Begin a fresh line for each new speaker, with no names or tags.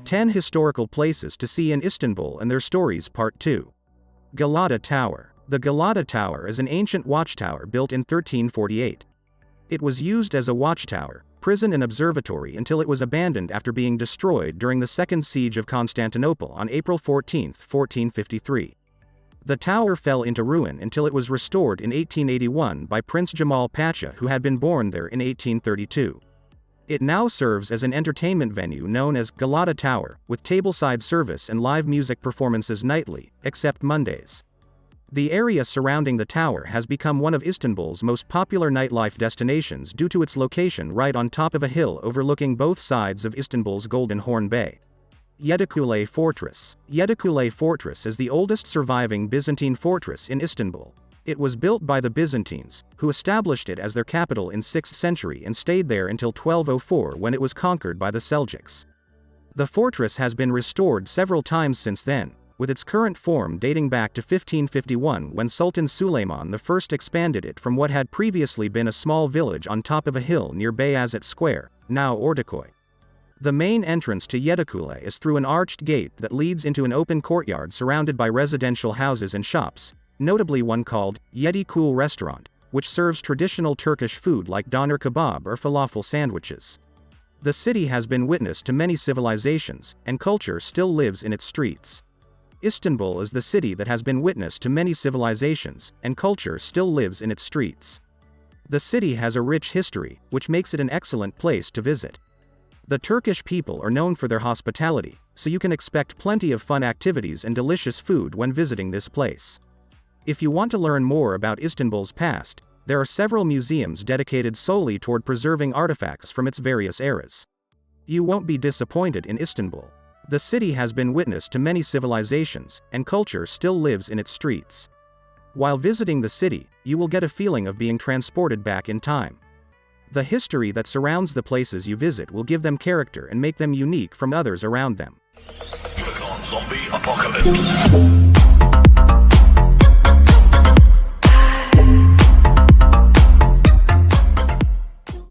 10 Historical Places to See in Istanbul and Their Stories Part 2. Galata Tower. The Galata Tower is an ancient watchtower built in 1348. It was used as a watchtower, prison and observatory until it was abandoned after being destroyed during the Second Siege of Constantinople on April 14, 1453. The tower fell into ruin until it was restored in 1881 by Prince Jemal Pacha, who had been born there in 1832. It now serves as an entertainment venue known as Galata Tower, with tableside service and live music performances nightly, except Mondays. The area surrounding the tower has become one of Istanbul's most popular nightlife destinations due to its location right on top of a hill overlooking both sides of Istanbul's Golden Horn Bay. Yedikule Fortress. Yedikule Fortress is the oldest surviving Byzantine fortress in Istanbul. It was built by the Byzantines, who established it as their capital in 6th century and stayed there until 1204 when it was conquered by the Seljuks. The fortress has been restored several times since then, with its current form dating back to 1551 when Sultan Süleyman I expanded it from what had previously been a small village on top of a hill near Beyazit Square, now Ortakoy. The main entrance to Yedikule is through an arched gate that leads into an open courtyard surrounded by residential houses and shops, notably one called Yedikule Restaurant, which serves traditional Turkish food like doner kebab or falafel sandwiches. The city has been witness to many civilizations, and culture still lives in its streets. Istanbul is the city that has been witness to many civilizations, and culture still lives in its streets. The city has a rich history, which makes it an excellent place to visit. The Turkish people are known for their hospitality, so you can expect plenty of fun activities and delicious food when visiting this place. If you want to learn more about Istanbul's past, there are several museums dedicated solely toward preserving artifacts from its various eras. You won't be disappointed in Istanbul. The city has been witness to many civilizations, and culture still lives in its streets. While visiting the city, you will get a feeling of being transported back in time. The history that surrounds the places you visit will give them character and make them unique from others around them.
Zombie apocalypse.